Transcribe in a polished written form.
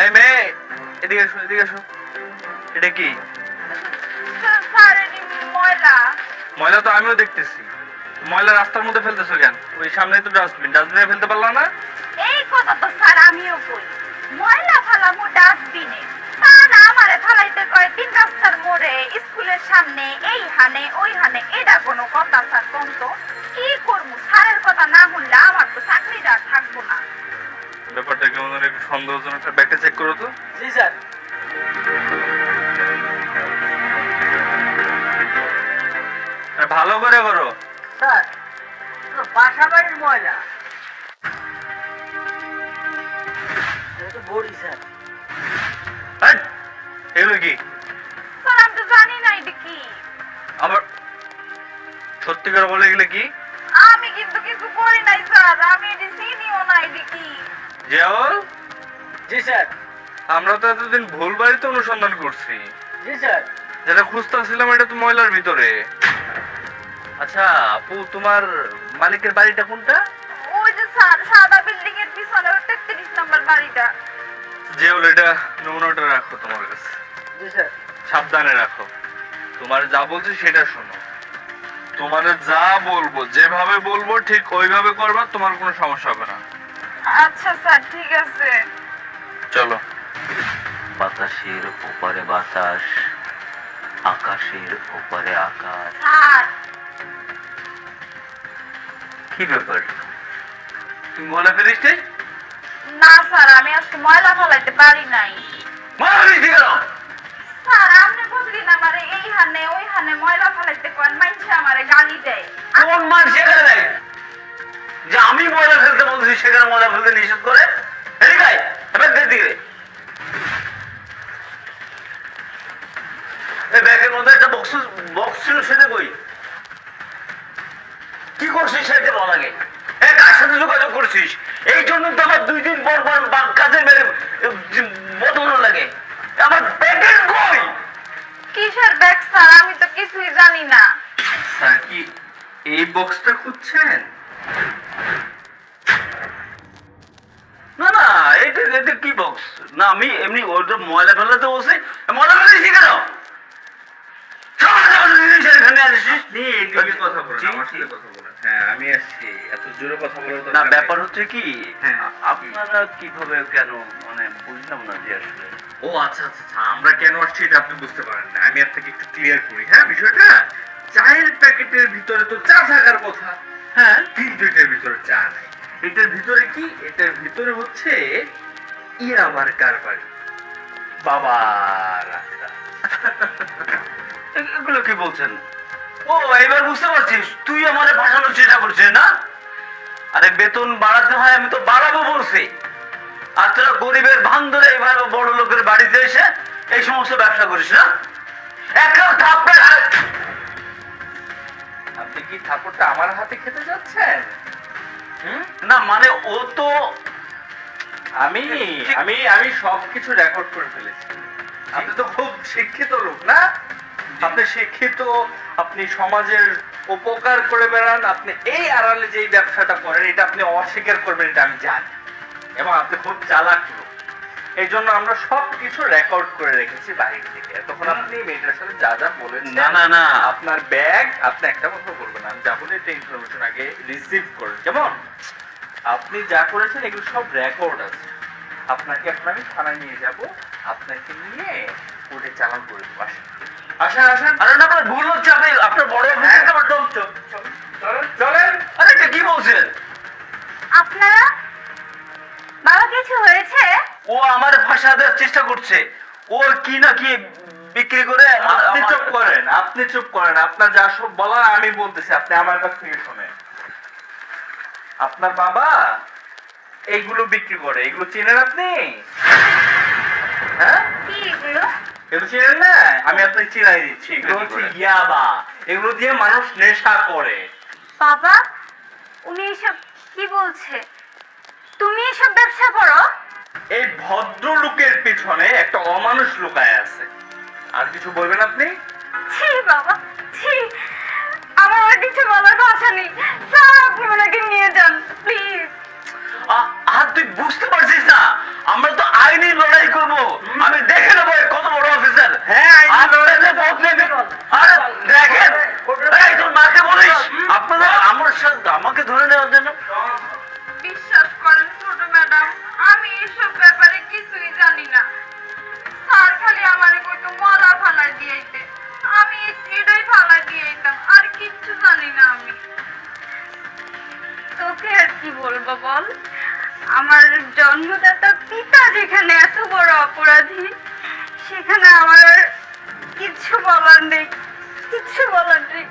এই মেয়ে, এদিকে এসো, এদিকে এসো। এটা কি? স্যার এটি ময়লা। ময়লা তো আমিও দেখতেছি। ময়লা রাস্তার মধ্যে ফেলতেছো কেন? ওই সামনেই তো ডাস্টবিন, ডাস্টবিনে ফেলতে পারলা না? এই কথা তো স্যার আমিও কই, ময়লা ফালামু ডাস্টবিনে, তা না আমারে ফালাইতে কয় তিন রাস্তার মোড়ে, স্কুলের সামনে, এই হানে ওই হানে। এটা কোনো কথা স্যার? কোন তো কি করবো, স্যারের কথা না শুনলে আমার তো চাকরিটা আর থাকবো না। ব্যাপারটা কেমন যেন একটু সন্দেহজনক, একটা ব্যাগটা চেক করো তো। জি স্যার। ভালো করে করো। স্যার বাসা বাড়ির ময়লা, এটা তো বড়ি স্যার। এই, এগুলো কি? স্যার আমি তো জানি না এটা কি। আবার সত্যি করে বলে এগুলো কি? আমি কিন্তু কিছু করি নাই স্যার, আমি এটি চিনিও না এটা কি। জিয়াউল, জি স্যার। আমরা তো এতদিন ভুল বাড়িতে অনুসন্ধান করছি। জি স্যার। যেটা খুঁজতেছিলাম এটা তো ময়লার ভিতরে। আচ্ছা আপু, তোমার মালিকের বাড়িটা কোনটা? ওই যে স্যার সাদা বিল্ডিং এর পিছনে 33 নম্বর বাড়িটা। জিয়াউল, এটা নমুনাটা রাখো তোমার কাছে, জি স্যার। সাবধানে রাখো। তোমার যা বলছি সেটা শোনো। তোমার যা বলবো, যেভাবে বলবো ঠিক ওইভাবে করবা, তোমার কোনো সমস্যা হবে না। আচ্ছা স্যার ঠিক আছে। চলো। বাতাসের উপরে বাতাস, আকাশের উপরে আকাশ। স্যার কি ব্যাপার, তুমি ময়লা ফেলিস নাই? না স্যার, আমি আজকে ময়লা ফেলাইতে পারি নাই। ময়লা ফেলিস কেন? স্যার আপনি প্রতিদিন আমারে এই হানে ওই হানে ময়লা ফেলাইতে কোন মানুষে আমারে গালি দেয়। কোন মান সেখানে দেয় যে আমি ময়লা ফেলতে বলছি, সেখানে ময়লা ফেলতে নিষেধ করে? এদিকে আয়, এবার দিকে। এই ব্যাগের মধ্যে একটা বক্স ছিল, সেটা কই? কি করছিস সেটা বল আগে। কার সাথে যোগাযোগ করছিস? এই জন্য তো আমার 2 দিন পর পর কাজে মেরে বদলানো লাগে। আমার ব্যাগের কই? কিসের ব্যাগ স্যার? আমি তো কিছুই জানি না। স্যার কি এই বক্সটা খুঁজছেন? না না, এটা এটা কি বক্স? না আমি এমনি ওটা ময়লা ফেলাতে বলছি। ময়লা ফেলেছি কেন? হ্যাঁ আমি আসছি, এত জোরে কথা বলো না, ব্যাপার হচ্ছে কি, হ্যাঁ। আপনারা কিভাবে কেন, মানে বুঝলাম না যে আসলে। ও আচ্ছা আচ্ছা আচ্ছা, আমরা কেন আসছি এটা আপনি বুঝতে পারেন না। আমি আপনাকে একটু ক্লিয়ার করি। হ্যাঁ বিষয়টা, চায়ের প্যাকেটের ভিতরে তো চা থাকার কথা, হ্যাঁ, কিন্তু এটার ভিতরে চা নাই। এটার ভিতরে কি? এটার ভিতরে হচ্ছে ইয়াবার কারবারি, বাবার আচ্ছা। এগুলো কি বলছেন? ও এবার বুঝতে পারছিস, তুই আমারে ফাঁসানোর চেষ্টা করছিস না? আরে বেতন বাড়াতে হয়, আমি তো বাড়াবো বলছি। আর তোরা গরিবের ভান ধরে এভাবে বড় লোকের বাড়িতে এসে এই সমস্ত ব্যবসা করিস না? একটা থাপ্পড়। আপনি কি থাপড়টা আমার হাতে খেতে যাচ্ছেন? না মানে ও তো আমি আমি আমি সবকিছু রেকর্ড করে ফেলেছি। আপনি তো খুব শিক্ষিত লোক না? আপনি শিক্ষিত, আপনি সমাজের উপকার করে বেড়ান, আপনি এই আড়ালে যে ব্যবসাটা করেন এটা আপনি অস্বীকার করবেন, এটা আমি জানি। এবং আপনি খুব চালাক লোক, এই জন্য আমরা সবকিছু রেকর্ড করে রেখেছি বাইরে থেকে। তখন আপনি মেয়েটার সাথে যা যা বলেছেন, না না না, আপনার ব্যাগ, আপনি একটা কথা বলবেন, আমি যা বলি এটা ইনফরমেশন আগে রিসিভ করুন, কেমন? আপনি যা করেছেন এগুলো সব রেকর্ড আছে। আপনাকে আমি থানায় নিয়ে যাব, আপনাকে নিয়ে কোর্টে চালান করে দেবো। আসেন আসেন। আরে না আপনার ভুল হচ্ছে, আপনি আপনার বড় চলেন চলেন। আরে এটা কি বলছেন? আপনারা বাবা কিছু হয়েছে? ও আমার ফাঁসা দেওয়ার চেষ্টা করছে। ওর কি না কি বিক্রি করে। আপনি চুপ করেন, আপনি চুপ করেন। আপনার যা সব বলার আমি বলতেছি, আপনি আমার কাছ থেকে শুনেন। আপনার বাবা এইগুলো বিক্রি করে, এগুলো চেনেন আপনি? হ্যাঁ, কি এগুলো? এগুলো চেনেন না? আমি আপনাকে চিনাই দিচ্ছি। এগুলো হচ্ছে ইয়াবা, এগুলো দিয়ে মানুষ নেশা করে। বাবা উনি এসব কি বলছে? তুমি এসব ব্যবসা করো? এই ভদ্রলোকের পিছনে একটা অমানুষ লুকায় আছে। আর কিছু বলবেন আপনি? ছি বাবা ছি, আমার আর কিছু বলার ভাষা নেই। স্যার আপনি ওনাকে নিয়ে যান প্লিজ। তুই বুঝতে পারছিস না আমরা তো আইনি লড়াই করব। আমি দেখে নেবো এ কত বড় অফিসার। হ্যাঁ, আইনি আপনাদের পথ নেবে। আরে দেখেন, এই তোর মাকে বলিস আপনারা আমার সাথে আমাকে ধরে নেওয়ার জন্য। বিশ্বাস করেন ছোট ম্যাডাম, আমি এসব ব্যাপারে কিছুই জানি না। স্যার খালি আমারে কইতো মরা ফালাই দিয়েইতে, আমি এটাই ফালাই দিয়েইতাম, আর কিচ্ছু জানি না আমি। তোকে আর কি বলবো বল, আমার জন্মদাতা পিতা যেখানে এত বড় অপরাধী, সেখানে আমার আর কিচ্ছু বলার নেই, কিচ্ছু বলার নেই।